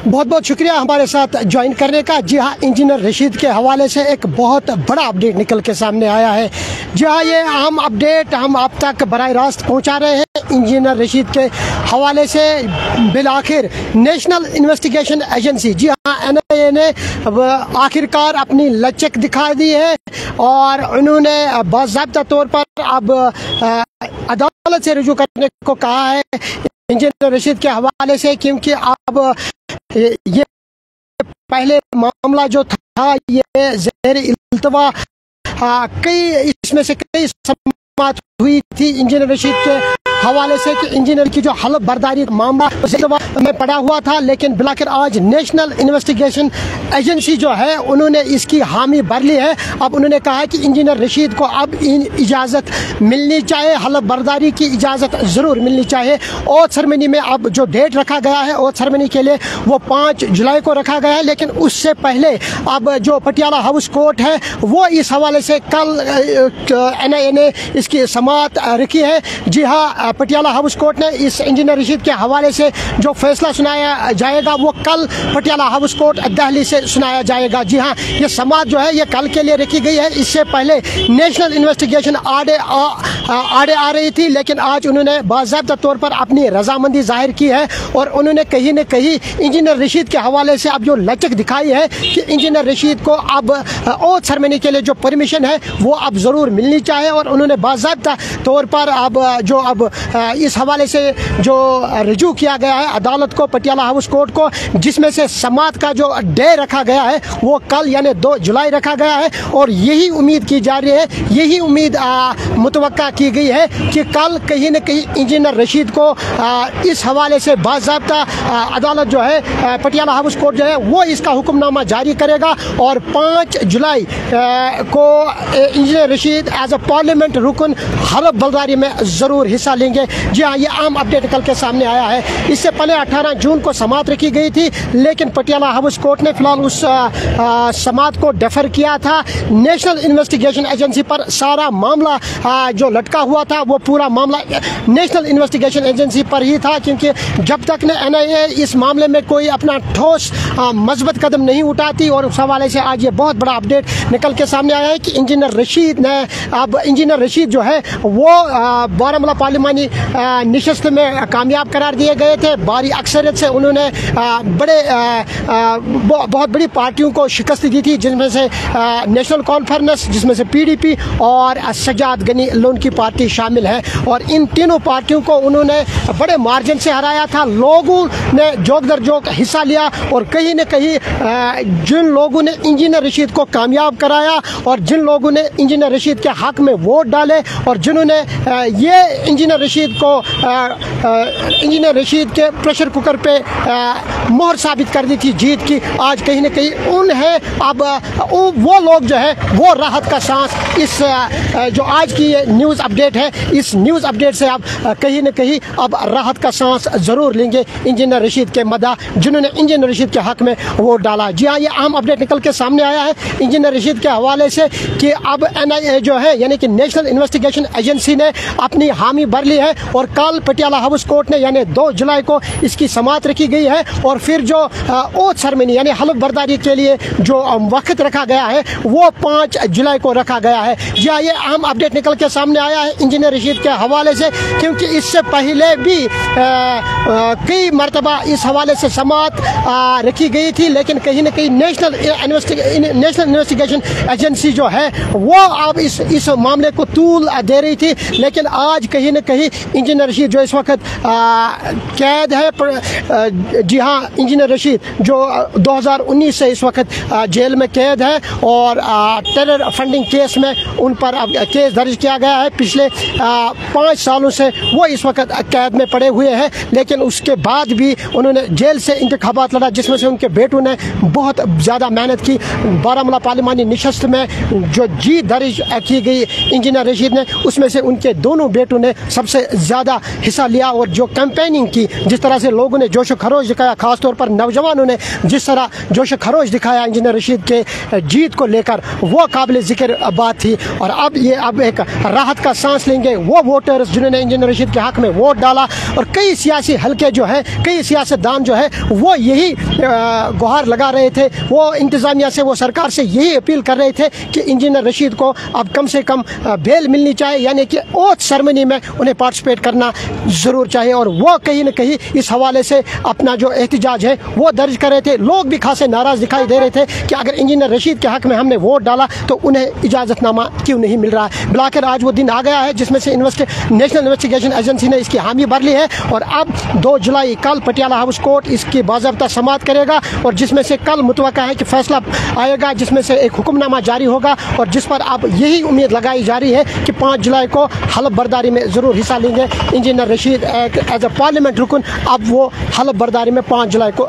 बहुत बहुत शुक्रिया हमारे साथ ज्वाइन करने का। जी हाँ, इंजीनियर रशीद के हवाले से एक बहुत बड़ा अपडेट निकल के सामने आया है। जी हाँ, ये अहम अपडेट हम आप तक बराह रास्त पहुँचा रहे हैं। इंजीनियर रशीद के हवाले से बिलाखिर नेशनल इन्वेस्टिगेशन एजेंसी, जी हाँ NIA ने आखिरकार अपनी लचक दिखा दी है और उन्होंने बाज़ाब्ता तौर पर अब अदालत से रुजू करने को कहा है इंजीनियर रशीद के हवाले से, क्योंकि अब ये पहले मामला जो था ये ज़ेर इल्तवा कई इसमें से कई समात हुई थी इंजीनियर रशीद के हवाले से कि इंजीनियर की जो हलफ बर्दारी मामला में पड़ा हुआ था, लेकिन बिलाखिर आज नेशनल इन्वेस्टिगेशन एजेंसी जो है उन्होंने इसकी हामी भर ली है। अब उन्होंने कहा है कि इंजीनियर रशीद को अब इजाज़त मिलनी चाहिए, हलफ बर्दारी की इजाज़त ज़रूर मिलनी चाहिए। ओथ सेरेमनी में अब जो डेट रखा गया है ओथ सेरेमनी के लिए वो 5 जुलाई को रखा गया है, लेकिन उससे पहले अब जो पटियाला हाउस कोर्ट है वो इस हवाले से कल NIA ने इसकी समात रखी है। जी हाँ, पटियाला हाउस कोर्ट ने इस इंजीनियर रशीद के हवाले से जो फैसला सुनाया जाएगा वो कल पटियाला हाउस कोर्ट दिल्ली से सुनाया जाएगा। जी हाँ, ये समात जो है ये कल के लिए रखी गई है। इससे पहले नेशनल इन्वेस्टिगेशन आड़े आ रही थी, लेकिन आज उन्होंने बाज़ाब्ता तौर पर अपनी रजामंदी जाहिर की है और उन्होंने कहीं न कहीं इंजीनियर रशीद के हवाले से अब जो लचक दिखाई है कि इंजीनियर रशीद को अब ओथ सेरेमनी के लिए जो परमिशन है वो अब ज़रूर मिलनी चाहिए। और उन्होंने बाज़ाब्ता तौर पर अब इस हवाले से जो रजू किया गया है अदालत को, पटियाला हाउस कोर्ट को, जिसमें से समात का जो डे रखा गया है वो कल यानी 2 जुलाई रखा गया है। और यही उम्मीद की जा रही है, यही उम्मीद मुतवक्का की गई है कि कल कहीं न कहीं इंजीनियर रशीद को इस हवाले से बाज़ाब्ता अदालत जो है पटियाला हाउस कोर्ट जो है वो इसका हुक्मनामा जारी करेगा और 5 जुलाई को engineer Rashid as a parliament रुकन हलफ बर्दारी में ज़रूर हिस्सा लेंगे। जी हाँ, ये आम अपडेट निकल के सामने आया है। इससे पहले 18 जून को समात रखी गई थी, लेकिन पटियाला हाउस कोर्ट ने फिलहाल उस समात को डेफर किया था। नेशनल इन्वेस्टिगेशन एजेंसी पर सारा मामला जो लटका हुआ था वो पूरा मामला नेशनल इन्वेस्टिगेशन एजेंसी पर ही था, क्योंकि जब तक ने NIA इस मामले में कोई अपना ठोस मजबूत कदम नहीं उठाती। और उस हवाले से आज ये बहुत बड़ा अपडेट निकल के सामने आया है कि इंजीनियर रशीद जो है वो बारामूला पार्लिमानी निशस्त में कामयाब करार दिए गए थे। भारी अक्सरियत से उन्होंने बहुत बड़ी पार्टियों को शिकस्त दी थी, जिसमें से नेशनल कॉन्फ्रेंस, जिसमें से PDP और सजाद गनी लोन की पार्टी शामिल है। और इन तीनों पार्टियों को उन्होंने बड़े मार्जिन से हराया था। लोगों ने जोक दर जोक हिस्सा लिया और कहीं न कहीं जिन लोगों ने इंजीनियर रशीद को कामयाब कराया और जिन लोगों ने इंजीनियर रशीद के हक में वोट डाले और जिन्होंने ये इंजीनियर रशीद के प्रेशर कुकर पे मोहर साबित कर दी थी जीत की, आज कहीं न कहीं उन्हें अब वो लोग जो है वो राहत का सांस इस जो आज की ये न्यूज़ अपडेट है, इस न्यूज़ अपडेट से आप कहीं न कहीं अब राहत का सांस ज़रूर लेंगे इंजीनियर रशीद के मदा जिन्होंने इंजीनियर रशीद के हक में वोट डाला। जी हाँ, ये अहम अपडेट निकल के सामने आया है इंजीनियर रशीद के हवाले से कि अब NIA जो है यानी कि नेशनल इन्वेस्टिगेशन एजेंसी ने अपनी हामी भर ली है और कल पटियाला हाउस कोर्ट ने यानी 2 जुलाई को इसकी समात रखी गई है। और फिर जो ओथ सेरेमनी यानी हलफ बर्दारी के लिए जो वक्त रखा गया है वो 5 जुलाई को रखा गया है। जी हाँ, ये अहम अपडेट निकल के सामने आया है इंजीनियर रशीद के हवाले से, क्योंकि इससे पहले भी कई मरतबा इस हवाले से समात रखी गई थी, लेकिन कहीं न कहीं नेशनल इन्वेस्टिगेशन एजेंसी जो है वो अब इस मामले को तूल दे रही थी। लेकिन आज कहीं न कहीं इंजीनियर रशीद जो इस वक्त कैद है, जी हाँ, इंजीनियर रशीद जो 2019 से इस वक्त जेल में कैद है और टेरर फंडिंग केस में उन पर अब केस दर्ज किया गया है। पिछले 5 सालों से वो इस वक्त कैद में पड़े हुए हैं, लेकिन उसके बाद भी उन्होंने जेल से इंतखाबात लड़ा, जिसमें से उनके बेटों ने बहुत ज़्यादा मेहनत की। बारामूला पार्लिमानी निशस्त में जो जीत दर्ज की गई इंजीनियर रशीद ने, उसमें से उनके दोनों बेटों ने सबसे ज़्यादा हिस्सा लिया और जो कैंपेनिंग की, जिस तरह से लोगों ने जोश खरोश दिखाया, खास खास तौर पर नौजवानों ने जिस तरह जोश खरोश दिखाया इंजीनियर रशीद के जीत को लेकर, वो काबिल जिक्र बात थी। और अब एक राहत का सांस लेंगे वो वोटर्स जिन्होंने इंजीनियर रशीद के हक में वोट डाला। और कई सियासी हलके जो है, कई सियासतदान जो है वो यही गुहार लगा रहे थे, वो इंतज़ामिया से, वो सरकार से यही अपील कर रहे थे कि इंजीनियर रशीद को अब कम से कम बेल मिलनी चाहिए, यानी कि ओथ सेरेमनी में उन्हें पार्टिसिपेट करना ज़रूर चाहिए। और वो कहीं न कहीं इस हवाले से अपना जो एहतजाज है वो दर्ज कर रहे थे। लोग भी खासे नाराज़ दिखाई दे रहे थे कि अगर इंजीनियर रशीद के हक में हमने वोट डाला तो उन्हें इजाज़तनामा क्यों नहीं मिल रहा है। बिलाखिर आज वो दिन आ गया है जिसमें से नेशनल इन्वेस्टिगेशन एजेंसी ने इसकी हामी भर ली है। और अब 2 जुलाई कल पटियाला हाउस कोर्ट इसकी बाज़ाब्ता समाअत करेगा, और जिसमें से कल मुतवक्का है कि फैसला आएगा, जिसमें से एक हुक्मनामा जारी होगा, और जिस पर अब यही उम्मीद लगाई जा रही है कि 5 जुलाई को हलफ बर्दारी में ज़रूर हिस्सा लेंगे engineer Rashid as a parliament रुकन। अब वो हलफ बर्दारी में 5 जुलाई को